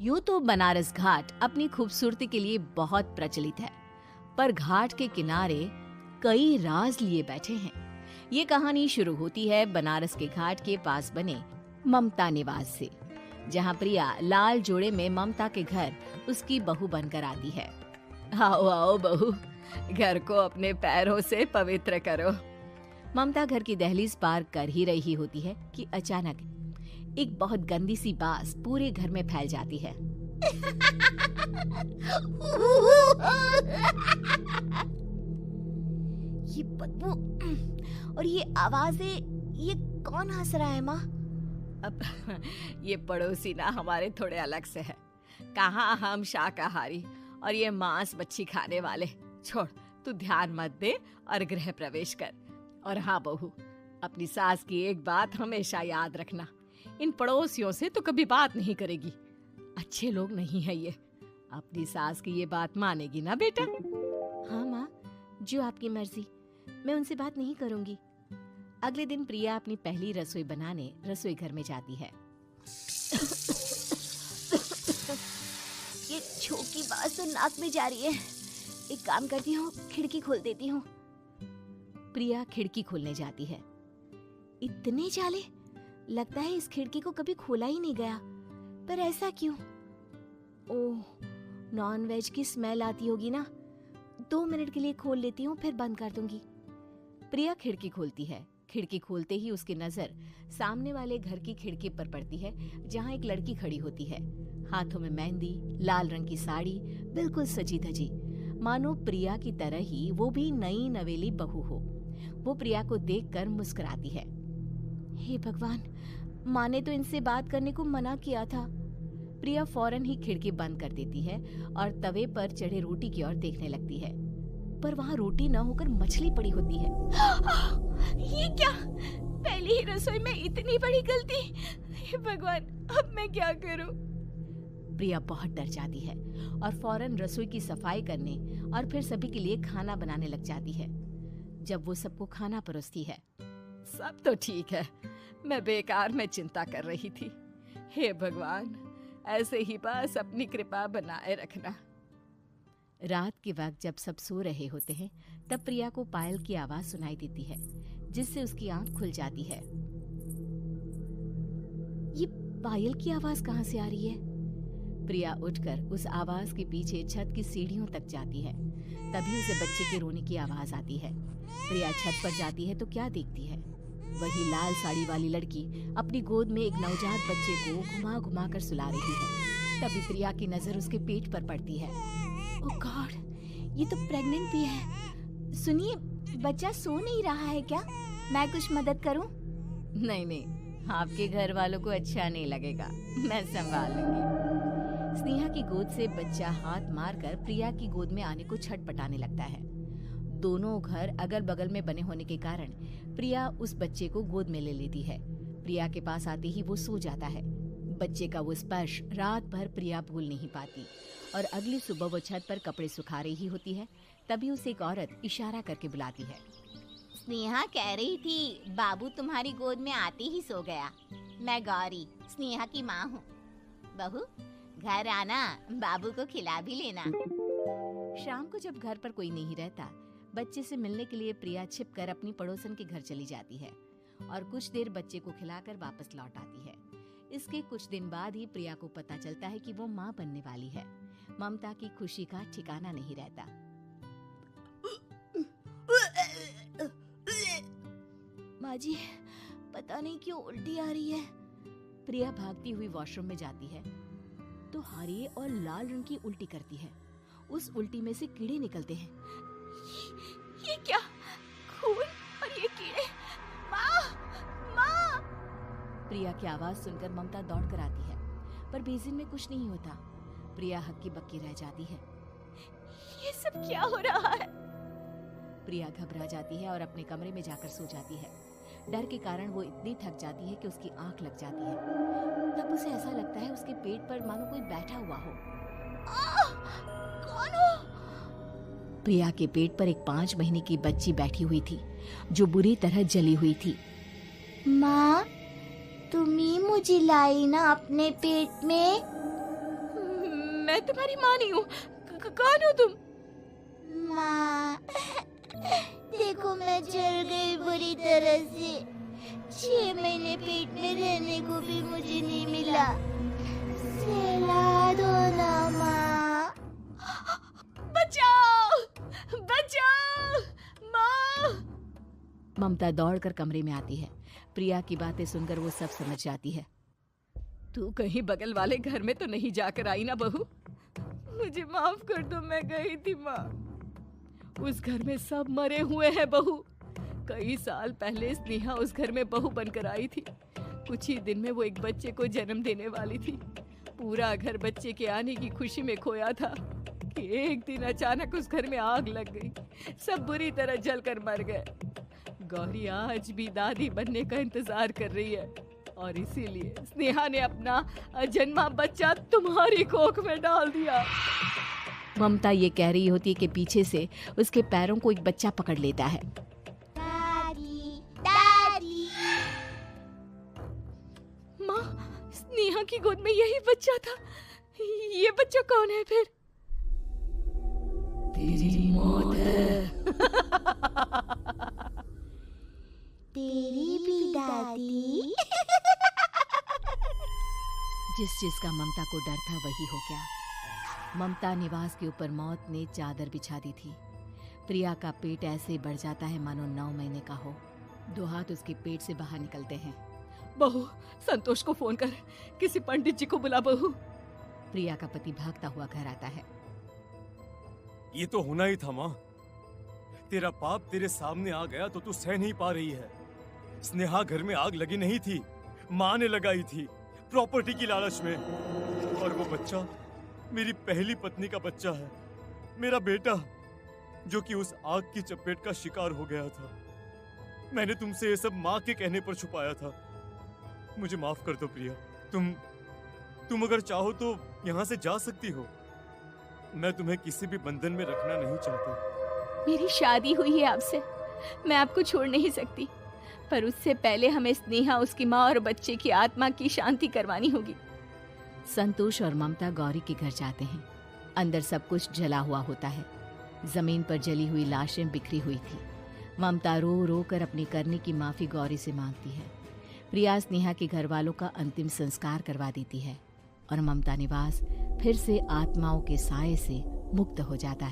यूं तो बनारस घाट अपनी खूबसूरती के लिए बहुत प्रचलित है, पर घाट के किनारे कई राज लिए बैठे हैं। ये कहानी शुरू होती है बनारस के घाट के पास बने ममता निवास से, जहां प्रिया लाल जोड़े में ममता के घर उसकी बहू बनकर आती है। आओ आओ बहू, घर को अपने पैरों से पवित्र करो। ममता घर की दहलीज पार कर ही रही होती है कि अचानक एक बहुत गंदी सी बास पूरे घर में फैल जाती है। ये बदबू और ये आवाजें, ये कौन हंस रहा है माँ? अब ये पड़ोसी ना हमारे थोड़े अलग से है। कहाँ हम शाकाहारी और ये मांस मच्छी खाने वाले। छोड़, तू ध्यान मत दे और गृह प्रवेश कर। और हाँ बहू, अपनी सास की एक बात हमेशा याद रखना, इन पड़ोसियों से तो कभी बात नहीं करेगी। अच्छे लोग नहीं है ये। अपनी सास की ये बात मानेगी ना बेटा? हाँ माँ, जो आपकी मर्जी, मैं उनसे बात नहीं करूंगी। अगले दिन प्रिया अपनी पहली रसोई बनाने रसोई घर में जाती है। ये छोकी बात तो नाक में जा रही है। एक काम करती हूँ, खिड़की खोल देती हूँ। प्रिया खिड़की खोलने जाती है। इतने जाले, लगता है इस खिड़की को कभी खोला ही नहीं गया। पर ऐसा क्यों? ओह, नॉन वेज की स्मेल आती होगी ना। 2 मिनट के लिए खोल लेती हूँ, फिर बंद कर दूंगी। प्रिया खिड़की खोलती है। खिड़की खोलते ही उसकी नजर सामने वाले घर की खिड़की पर पड़ती है, जहाँ एक लड़की खड़ी होती है, हाथों में मेहंदी, लाल रंग की साड़ी, बिल्कुल सजी धजी, मानो प्रिया की तरह ही वो भी नई नवेली बहू हो। वो प्रिया को देखकर मुस्कुराती है। हे भगवान, माँ ने तो इनसे बात करने को मना किया था। प्रिया फौरन ही खिड़की बंद कर देती है और तवे पर चढ़े रोटी की ओर देखने लगती है, पर वहाँ रोटी न होकर मछली पड़ी होती है। ये क्या? पहली ही रसोई में इतनी बड़ी गलती। हे भगवान, अब मैं क्या करूं? प्रिया बहुत डर जाती है और फौरन रसोई की सफाई करने और फिर सभी के लिए खाना बनाने लग जाती है। जब वो सबको खाना परोसती है, सब तो ठीक है, मैं बेकार में चिंता कर रही थी। हे भगवान, ऐसे ही बस अपनी कृपा बनाए रखना। रात के वक्त जब सब सो रहे होते हैं, तब प्रिया को पायल की आवाज सुनाई देती है, जिससे उसकी आंख खुल जाती है। ये पायल की आवाज कहाँ से आ रही है? प्रिया उठकर उस आवाज के पीछे छत की सीढ़ियों तक जाती है। तभी उसे बच्चे के रोने की आवाज आती है। प्रिया छत पर जाती है तो क्या देखती है? वही लाल साड़ी वाली लड़की अपनी गोद में एक नवजात बच्चे को घुमा घुमा कर सुला रही है। तभी प्रिया की नजर उसके पेट पर पड़ती है। ओह गॉड, ये तो प्रेग्नेंट भी है। सुनिए, बच्चा सो नहीं रहा है क्या? मैं कुछ मदद करूं? नहीं नहीं, आपके घर वालों को अच्छा नहीं लगेगा, मैं संभाल लूंगी। स्नेहा की गोद से बच्चा हाथ मारकर प्रिया की गोद में आने को छटपटाने लगता है। दोनों घर अगल बगल में बने होने के कारण प्रिया उस बच्चे को गोद में ले लेती है। प्रिया के पास आते ही वो सो जाता है। बच्चे का वो स्पर्श रात भर प्रिया भूल नहीं पाती और अगली सुबह वो छत पर कपड़े सुखा रही होती है। तभी उसे एक औरत इशारा करके बुलाती है। स्नेहा कह रही थी बाबू तुम्हारी गोद में आते ही सो गया। मैं गौरी, स्नेहा की माँ हूँ। बहू, घर आना, बाबू को खिला भी लेना। शाम को जब घर पर कोई नहीं रहता, बच्चे से मिलने के लिए प्रिया छिपकर अपनी पड़ोसन के घर चली जाती है और कुछ देर बच्चे को खिलाकर वापस लौट आती है। इसके कुछ दिन बाद ही प्रिया को पता चलता है कि वो माँ बनने वाली है। ममता की खुशी का ठिकाना नहीं रहता। माँ जी, पता नहीं क्यों उल्टी आ रही है। प्रिया भागती हुई वॉशरूम में जाती है तो हरे और लाल रंग की उल्टी करती है। उस उल्टी में से कीड़े निकलते हैं। ये क्या? खून और ये कीड़े! माँ! माँ! प्रिया की आवाज सुनकर ममता दौड़ कर आती है, पर बेसिन में कुछ नहीं होता। प्रिया हक्की बक्की रह जाती है। ये सब क्या हो रहा है? प्रिया घबरा जाती है और अपने कमरे में जाकर सो जाती है। डर के कारण वो इतनी थक जाती है कि उसकी आंख लग जाती है। तब उसे ऐसा लगता है उसके पेट पर मानो कोई बैठा हुआ हो। कौन हो? प्रिया के पेट पर एक 5 महीने की बच्ची बैठी हुई थी, जो बुरी तरह जली हुई थी। माँ, तुम ही मुझे लाई ना अपने पेट में? मैं तुम्हारी माँ नहीं हूँ। कौन हो तुम? माँ, देखो मैं जल गई बुरी तरह से। 6 महीने पेट में रहने को भी मुझे नहीं मिला। सहला दो ना माँ। बचाओ, बचाओ, माँ! ममता दौड़कर कमरे में आती है। प्रिया की बातें सुनकर वो सब समझ जाती है। तू कहीं बगल वाले घर में तो नहीं जाकर आई ना बहू? मुझे माफ कर दो, मैं गई थी माँ। उस घर में सब मरे हुए हैं बहू। कई साल पहले स्नेहा उस घर में बहू बनकर आई थी। कुछ ही दिन में वो एक बच्चे को जन्म देने वाली थी। पूरा घर बच्चे के आने की खुशी में खोया था कि एक दिन अचानक उस घर में आग लग गई। सब बुरी तरह जलकर मर गए। गौरी आज भी दादी बनने का इंतजार कर रही है और इसीलिए स्नेहा ने अपना अजन्मा बच्चा तुम्हारी कोख में डाल दिया। ममता ये कह रही होती है कि पीछे से उसके पैरों को एक बच्चा पकड़ लेता है। दादी, दादी। माँ, स्नेहा की गोद में यही बच्चा था। ये बच्चा कौन है फिर? तेरी मौत है। तेरी भी दादी। जिस चीज का ममता को डर था वही हो गया। ममता निवास के ऊपर मौत ने चादर बिछा दी थी। प्रिया का पेट ऐसे बढ़ जाता है मानो 9 महीने का हो। 2 हाथ उसके पेट से बाहर निकलते हैं। बहू, संतोष को फोन कर, किसी पंडित जी को बुला बहू। प्रिया का पति भागता हुआ घर आता है। ये तो होना ही था माँ। तेरा पाप तेरे सामने आ गया तो तू सह नहीं पा रही है। स्नेहा घर में आग लगी नहीं थी, माँ ने लगाई थी, प्रॉपर्टी की लालच में। और वो बच्चा मेरी पहली पत्नी का बच्चा है, मेरा बेटा, जो कि उस आग की चपेट का शिकार हो गया था। मैंने तुमसे ये सब माँ के कहने पर छुपाया था। मुझे माफ कर दो प्रिया। तुम अगर चाहो तो यहाँ से जा सकती हो। मैं तुम्हें किसी भी बंधन में रखना नहीं चाहता। मेरी शादी हुई है आपसे, मैं आपको छोड़ नहीं सकती, पर उससे पहले हमें स्नेहा, उसकी माँ और बच्चे की आत्मा की शांति करवानी होगी। संतोष और ममता गौरी के घर जाते हैं। अंदर सब कुछ जला हुआ होता है। जमीन पर जली हुई लाशें बिखरी हुई थी। ममता रो रो कर अपनी करने की माफी गौरी से मांगती है। प्रिया स्नेहा के घर वालों का अंतिम संस्कार करवा देती है और ममता निवास फिर से आत्माओं के साए से मुक्त हो जाता है।